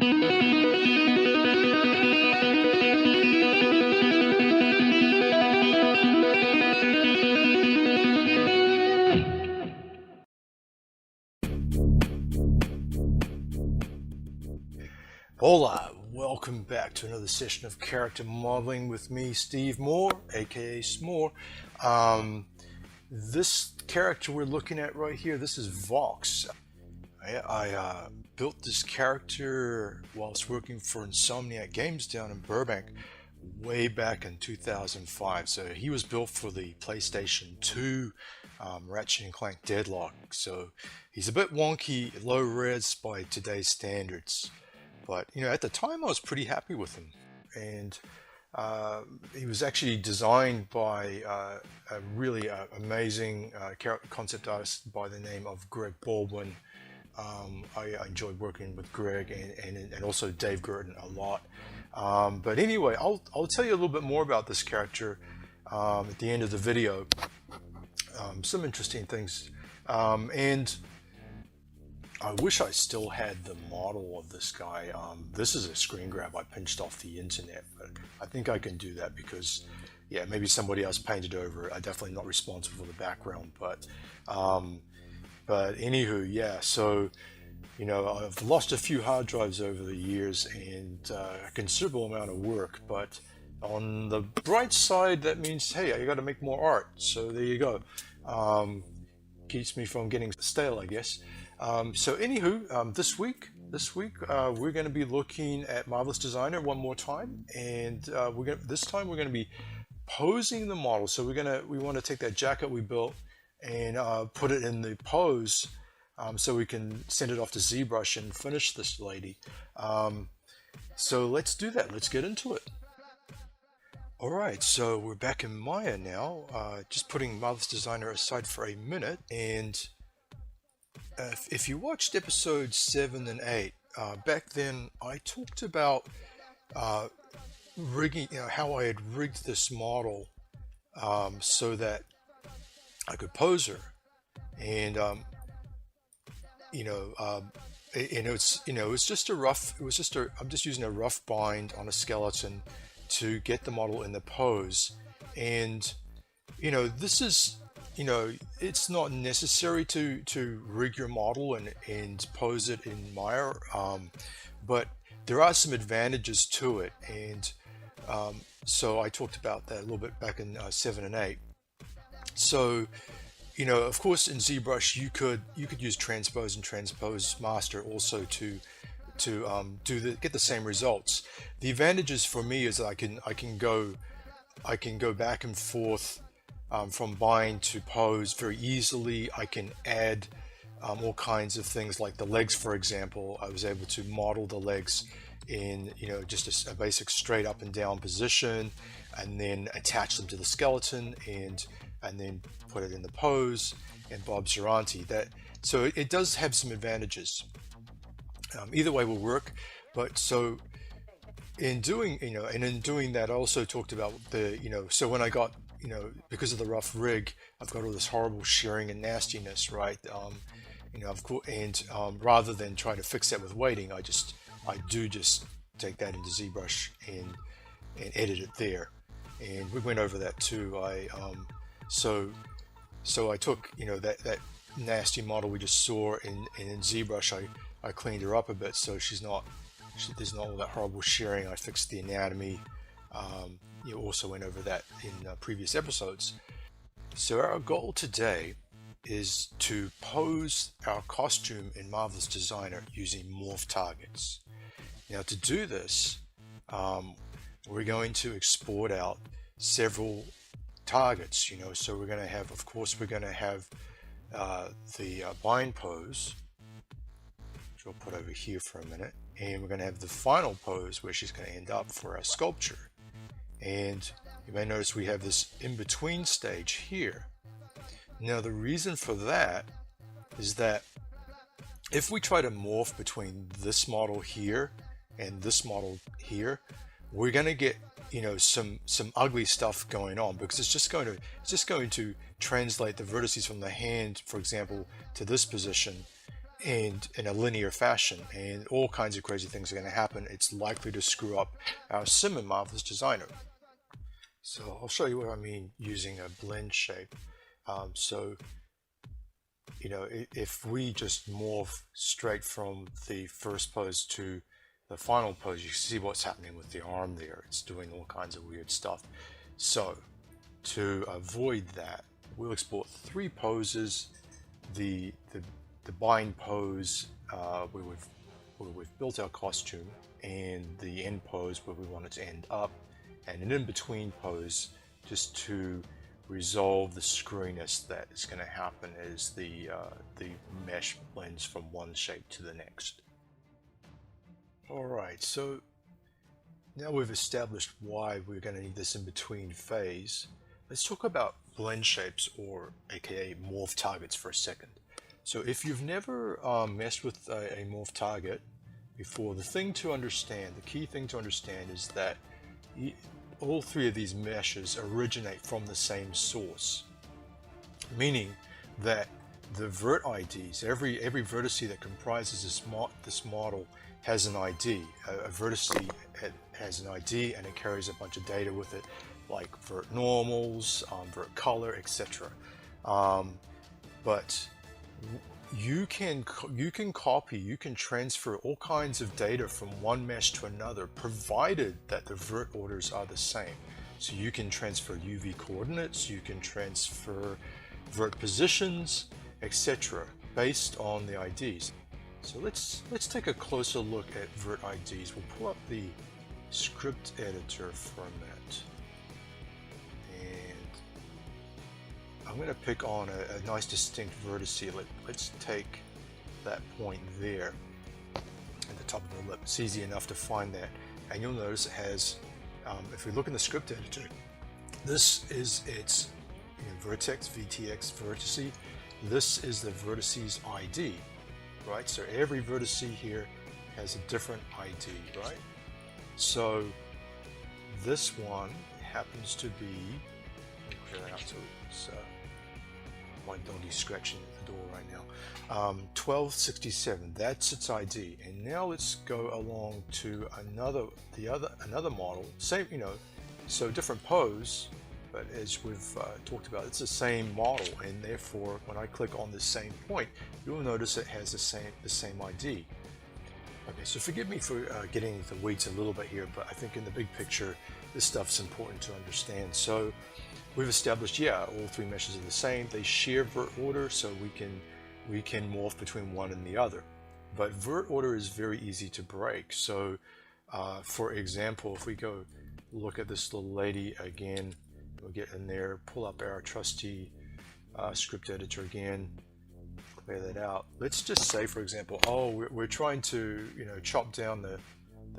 Hola, welcome back to another session of character modeling with me, Steve Moore, aka S'more. This character we're looking at right here, this is Vox. I built this character whilst working for Insomniac Games down in Burbank way back in 2005. So he was built for the PlayStation 2 Ratchet & Clank Deadlock. So he's a bit wonky, low res by today's standards. But, you know, at the time I was pretty happy with him. And he was actually designed by a really amazing concept artist by the name of Greg Baldwin. I enjoyed working with Greg and also Dave Gurton a lot. But anyway, I'll tell you a little bit more about this character at the end of the video. Some interesting things. And I wish I still had the model of this guy. This is a screen grab I pinched off the internet, but I think I can do that because, yeah, maybe somebody else painted over it. I'm definitely not responsible for the background, but anywho, yeah. So, you know, I've lost a few hard drives over the years and a considerable amount of work, but on the bright side, that means, hey, I got to make more art. So there you go. Keeps me from getting stale, I guess. So anywho, this week we're going to be looking at Marvelous Designer one more time, and this time we're going to be posing the model. So we want to take that jacket we built and put it in the pose, so we can send it off to ZBrush and finish this lady. So let's do that. Let's get into it. All right, so we're back in Maya now. Just putting Marvelous Designer aside for a minute, and if you watched episodes 7 and 8, back then I talked about rigging, how I had rigged this model so that I could pose her, and it's just a rough. I'm just using a rough bind on a skeleton to get the model in the pose, and this is. It's not necessary to rig your model and pose it in Maya, but there are some advantages to it, and so I talked about that a little bit back in 7 and 8. So, of course, in ZBrush you could use transpose and transpose master also to get the same results. The advantages for me is that I can go back and forth. From bind to pose very easily. I can add all kinds of things like the legs, for example. I was able to model the legs in just a basic straight up and down position, and then attach them to the skeleton and then put it in the pose and Bob Zeranti. So it does have some advantages. Either way will work, but so in doing that I also talked about so when I got because of the rough rig, I've got all this horrible shearing and nastiness, right? Of course, and rather than try to fix that with weighting, I do just take that into ZBrush and edit it there. And we went over that too. So I took that nasty model we just saw, and in ZBrush I cleaned her up a bit so there's not all that horrible shearing. I fixed the anatomy. You also went over that in previous episodes. So our goal today is to pose our costume in Marvelous Designer using morph targets. Now to do this, we're going to export out several targets, so we're going to have, of course, the bind pose, which I'll put over here for a minute, and we're going to have the final pose where she's going to end up for our sculpture. And you may notice we have this in-between stage here. Now the reason for that is that if we try to morph between this model here and this model here, we're going to get some ugly stuff going on, because it's just going to translate the vertices from the hand, for example, to this position, and in a linear fashion, and all kinds of crazy things are going to happen. It's likely to screw up our sim in Marvelous Designer. So I'll show you what I mean using a blend shape. So you know, if we just morph straight from the first pose to the final pose, you see what's happening with the arm there. It's doing all kinds of weird stuff. So to avoid that, we'll export 3 poses. The bind pose where we've built our costume, and the end pose where we want it to end up, and an in-between pose just to resolve the screwiness that is going to happen as the mesh blends from one shape to the next. Alright, so now we've established why we're going to need this in-between phase. Let's talk about blend shapes, or aka morph targets, for a second. So if you've never messed with a morph target before, the key thing to understand is that all 3 of these meshes originate from the same source, meaning that the vert IDs, every vertice that comprises this model has an ID. A vertice has an ID, and it carries a bunch of data with it, like vert normals, vert color, etc. But you can transfer all kinds of data from one mesh to another, provided that the vert orders are the same. So you can transfer UV coordinates, you can transfer vert positions, etc., based on the IDs. So let's take a closer look at vert IDs. We'll pull up the script editor for a minute, and I'm going to pick on a nice distinct vertice. Let's take that point there at the top of the lip. It's easy enough to find that, and you'll notice it has, if we look in the script editor, this is its vertex, VTX vertice. This is the vertice's ID, right? So every vertice here has a different ID, right? So this one happens to be, let me clear that out so it's my doggy's scratching at the door right now. 1267, that's its ID. And now let's go along to another model, same, so different pose, but as we've talked about, it's the same model, and therefore when I click on the same point, you'll notice it has the same ID. Okay, so forgive me for getting into the weeds a little bit here, but I think in the big picture, this stuff's important to understand. So we've established, yeah, all 3 meshes are the same. They share vert order, so we can morph between one and the other. But vert order is very easy to break. So for example, if we go look at this little lady again, we'll get in there, pull up our trusty script editor again, clear that out. Let's just say, for example, we're trying to chop down the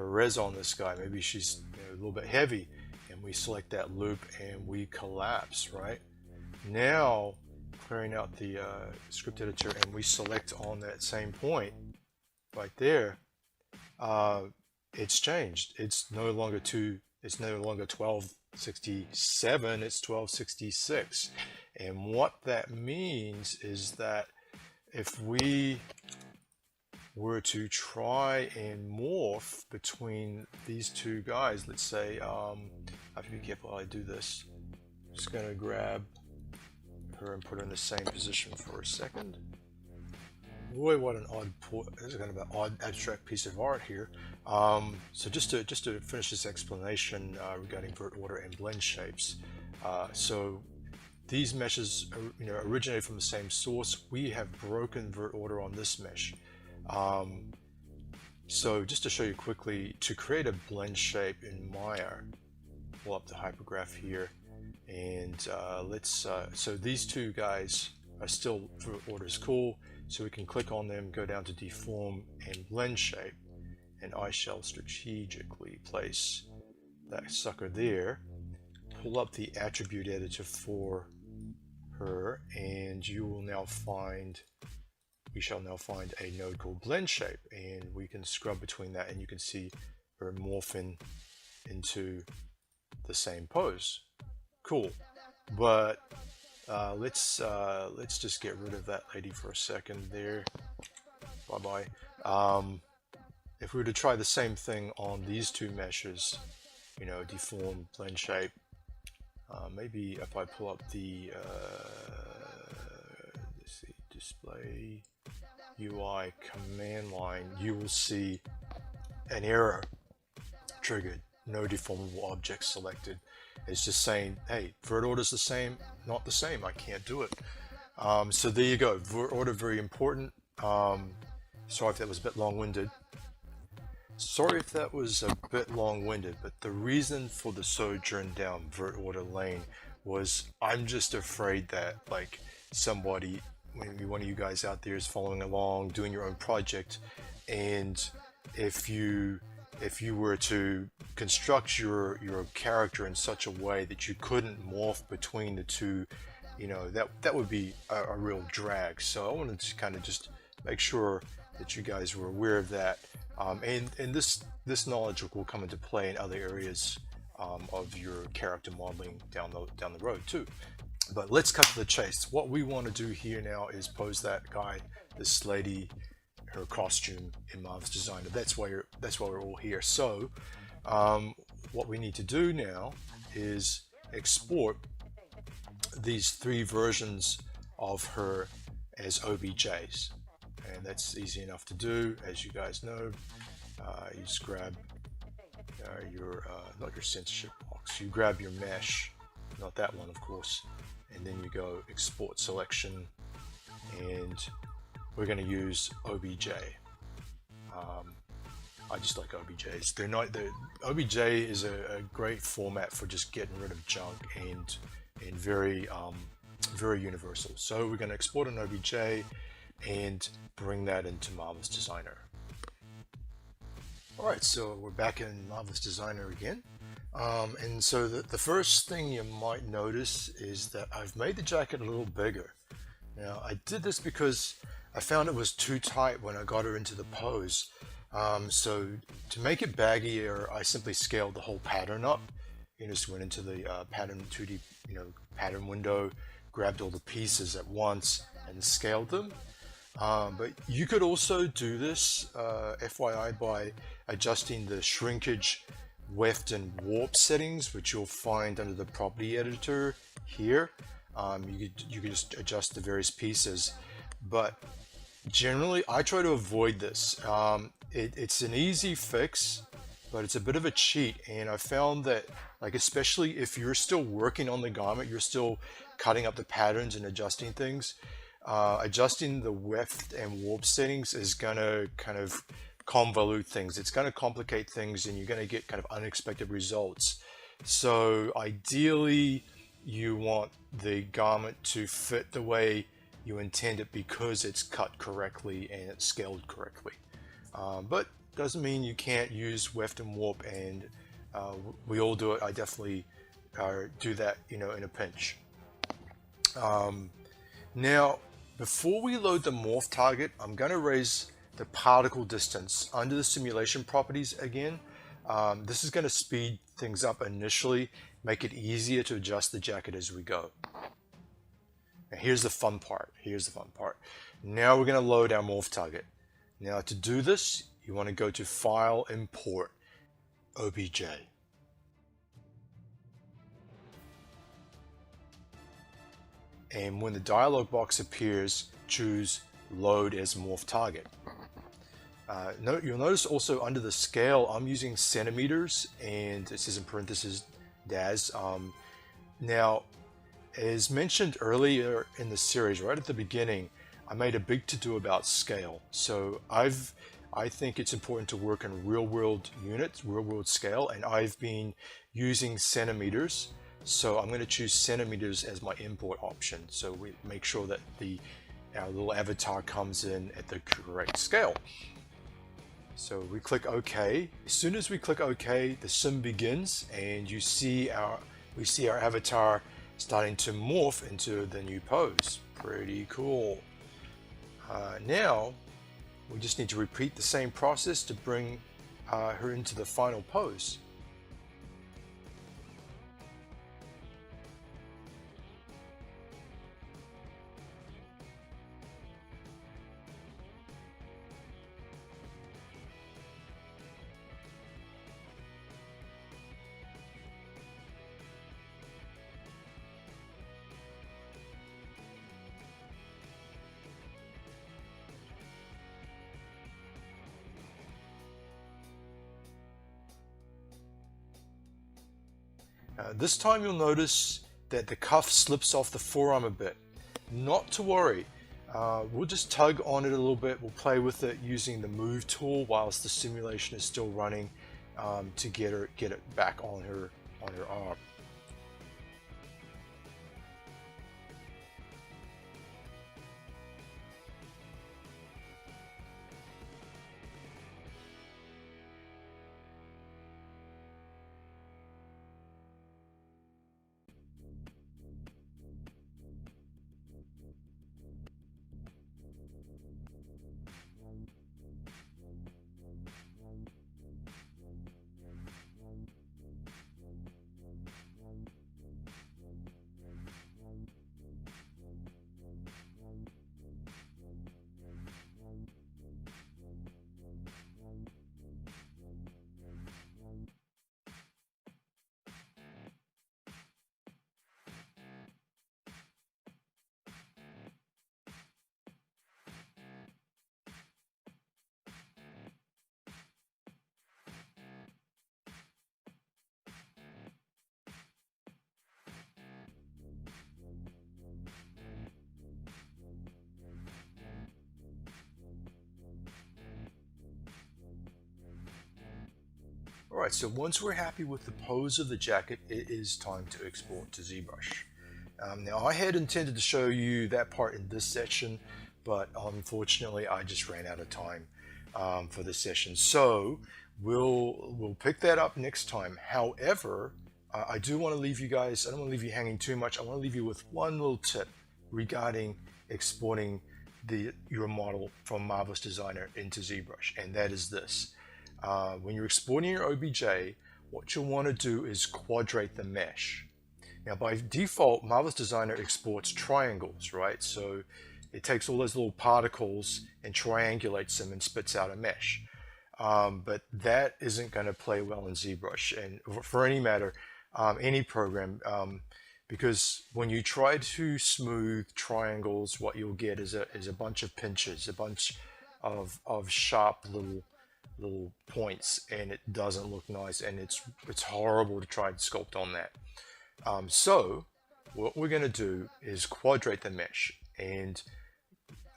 res on this guy. Maybe she's a little bit heavy, and we select that loop and we collapse, right? Now clearing out the script editor, and we select on that same point right there, it's changed. It's no longer 1267, it's 1266. And what that means is that if we were to try and morph between these 2 guys, let's say, I have to be careful how I do this. I'm just going to grab her and put her in the same position for a second. Boy, what an this is kind of an odd abstract piece of art here. So just to finish this explanation regarding vert order and blend shapes. So these meshes originate from the same source. We have broken vert order on this mesh. So just to show you quickly, to create a blend shape in Maya, pull up the hypergraph here, and so these 2 guys are still, vert order is cool, so we can click on them, go down to deform and blend shape, and I shall strategically place that sucker there, pull up the attribute editor for her, and we shall now find a node called blend shape, and we can scrub between that, and you can see her morphing into the same pose. Cool. But let's just get rid of that lady for a second there. Bye-bye. If we were to try the same thing on these two meshes, you know, deform, blend shape, maybe if I pull up the, let's see, display UI command line, you will see an error triggered, no deformable objects selected. It's just saying, hey, vert order is the same, not the same, I can't do it. So there you go, vert order, very important. Sorry if that was a bit long-winded. But the reason for the sojourn down vert order lane was I'm just afraid that like somebody, maybe one of you guys out there is following along, doing your own project, and if you were to construct your character in such a way that you couldn't morph between the two, you know, that would be a real drag. So I wanted to kind of just make sure that you guys were aware of that, and this knowledge will come into play in other areas of your character modeling down the road too. But let's cut to the chase. What we want to do here now is pose that guy, this lady, her costume in Marvelous Designer. That's why we're all here. So what we need to do now is export these three versions of her as OBJs, and that's easy enough to do. As you guys know, you just grab your not your censorship box, you grab your mesh, not that one of course, and then you go export selection, and we're going to use OBJ. I just like OBJs. OBJ is a great format for just getting rid of junk and very very universal. So we're going to export an OBJ and bring that into Marvelous Designer. Alright, so we're back in Marvelous Designer again. And so the first thing you might notice is that I've made the jacket a little bigger. Now I did this because I found it was too tight when I got her into the pose. So to make it baggier, I simply scaled the whole pattern up. You just went into the pattern 2D, pattern window, grabbed all the pieces at once and scaled them. But you could also do this, FYI, by adjusting the shrinkage, weft, and warp settings, which you'll find under the property editor here. You could just adjust the various pieces, but generally I try to avoid this. It's an easy fix, but it's a bit of a cheat, and I found that, like, especially if you're still working on the garment, you're still cutting up the patterns and adjusting things, adjusting the weft and warp settings is gonna kind of convolute things. It's gonna complicate things, and you're gonna get kind of unexpected results. So ideally you want the garment to fit the way you intend it because it's cut correctly and it's scaled correctly. But doesn't mean you can't use weft and warp, and we all do it. I definitely do that, in a pinch. Now, before we load the morph target, I'm going to raise the particle distance under the simulation properties again. This is going to speed things up initially, make it easier to adjust the jacket as we go. Now, here's the fun part. Now we're going to load our morph target. Now to do this, you want to go to File, Import, OBJ. And when the dialog box appears, choose Load as Morph Target. You'll notice also under the scale, I'm using centimeters, and it says in parentheses DAS. Now, as mentioned earlier in the series, right at the beginning, I made a big to-do about scale. So I think it's important to work in real-world units, real-world scale, and I've been using centimeters. So I'm going to choose centimeters as my import option. So we make sure that our little avatar comes in at the correct scale. So we click OK. As soon as we click OK, the sim begins, and we see our avatar starting to morph into the new pose. Pretty cool. Now we just need to repeat the same process to bring her into the final pose. This time you'll notice that the cuff slips off the forearm a bit. Not to worry. We'll just tug on it a little bit. We'll play with it using the move tool whilst the simulation is still running to get it back on her arm. Alright, so once we're happy with the pose of the jacket, it is time to export to ZBrush. Now I had intended to show you that part in this session, but unfortunately I just ran out of time for this session. So we'll pick that up next time. However, I do want to leave you guys, I don't want to leave you hanging too much. I want to leave you with one little tip regarding exporting your model from Marvelous Designer into ZBrush, and that is this. When you're exporting your OBJ, what you'll want to do is quadrate the mesh. Now by default, Marvelous Designer exports triangles, right? So it takes all those little particles and triangulates them and spits out a mesh. But that isn't going to play well in ZBrush, and for any matter, any program, because when you try to smooth triangles, what you'll get is a bunch of pinches, a bunch of sharp little points, and it doesn't look nice, and it's horrible to try and sculpt on that. So what we're going to do is quadrate the mesh, and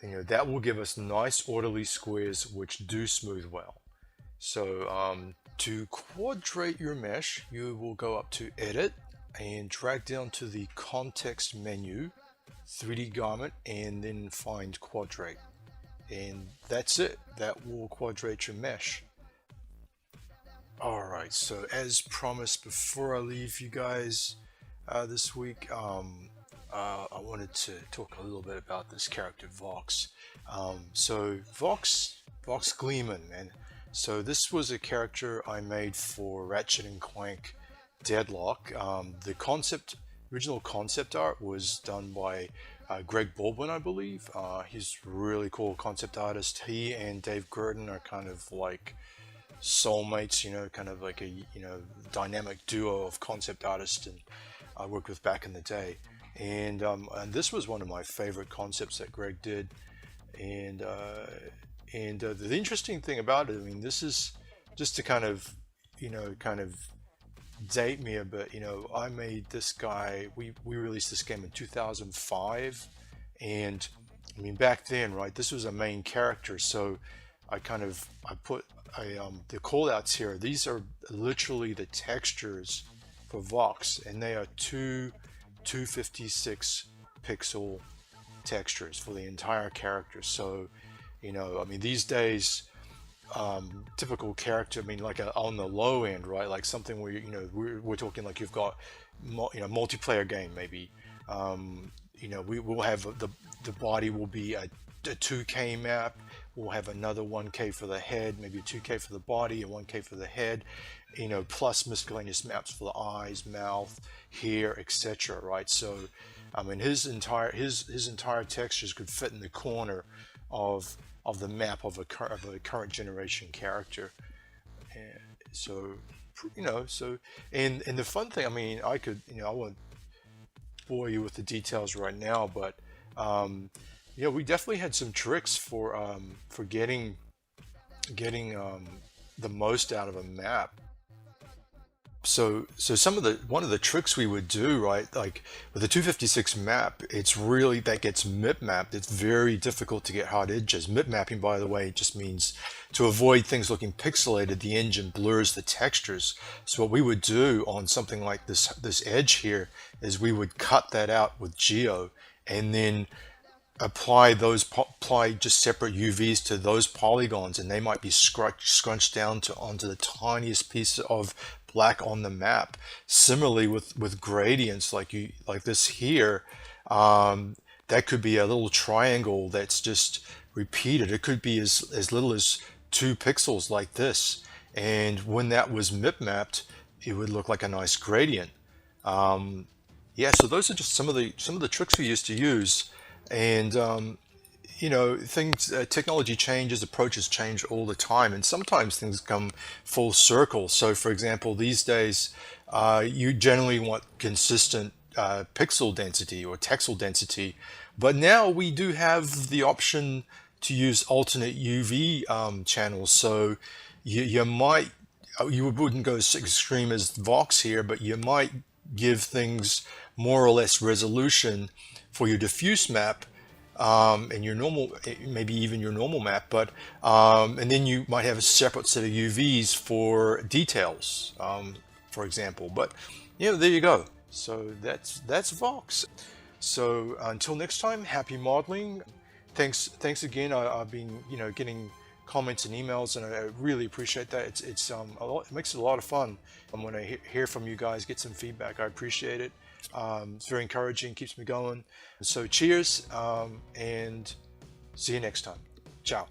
that will give us nice orderly squares which do smooth well. So to quadrate your mesh, you will go up to Edit and drag down to the Context menu, 3D Garment, and then find Quadrate. And that's it. That will quadrate your mesh. Alright, so as promised, before I leave you guys this week, I wanted to talk a little bit about this character Vox. So Vox Gleeman, and so this was a character I made for Ratchet and Clank Deadlock. The original concept art was done by Greg Baldwin, I believe. He's a really cool concept artist. He and Dave Gurton are kind of like soulmates, kind of like a dynamic duo of concept artists, and I worked with back in the day. And this was one of my favorite concepts that Greg did. And the interesting thing about it, I mean, this is just to kind of date me a bit. I made this guy, we released this game in 2005, and I mean back then, right, this was a main character, so I put the callouts here. These are literally the textures for Vox, and they are 256 pixel textures for the entire character. So I mean, these days, typical character, I mean, like on the low end, right? Like something where we're talking like you've got multiplayer game maybe. We will have the body will be a 2K map. We'll have another 1K for the head, maybe a 2K for the body, and 1K for the head. Plus miscellaneous maps for the eyes, mouth, hair, etc. Right? So, I mean, his entire textures could fit in the corner of the map of a current generation character. And so and the fun thing, I mean, I won't bore you with the details right now, but we definitely had some tricks for getting the most out of a map. So one of the tricks we would do, right, like with the 256 map, it's really that gets mip mapped. It's very difficult to get hard edges. Mip mapping, by the way, just means to avoid things looking pixelated, the engine blurs the textures. So what we would do on something like this edge here is we would cut that out with Geo, and then apply just separate UVs to those polygons, and they might be scrunched down to onto the tiniest piece of black on the map. Similarly with gradients like this here, that could be a little triangle that's just repeated. It could be as little as 2 pixels like this, and when that was mip mapped, it would look like a nice gradient. Yeah, so those are just some of the tricks we used to use. And technology changes, approaches change all the time, and sometimes things come full circle. So for example, these days you generally want consistent pixel density or texel density, but now we do have the option to use alternate UV channels. So you wouldn't go as extreme as Vox here, but you might give things more or less resolution for your diffuse map, and your normal, maybe even your normal map, but and then you might have a separate set of UVs for details, for example. But there you go. So that's Vox. So until next time, happy modeling. Thanks again. I've been getting comments and emails, and I really appreciate that. It's it makes it a lot of fun when I hear from you guys, get some feedback. I appreciate it. It's very encouraging, keeps me going. So cheers, and see you next time. Ciao.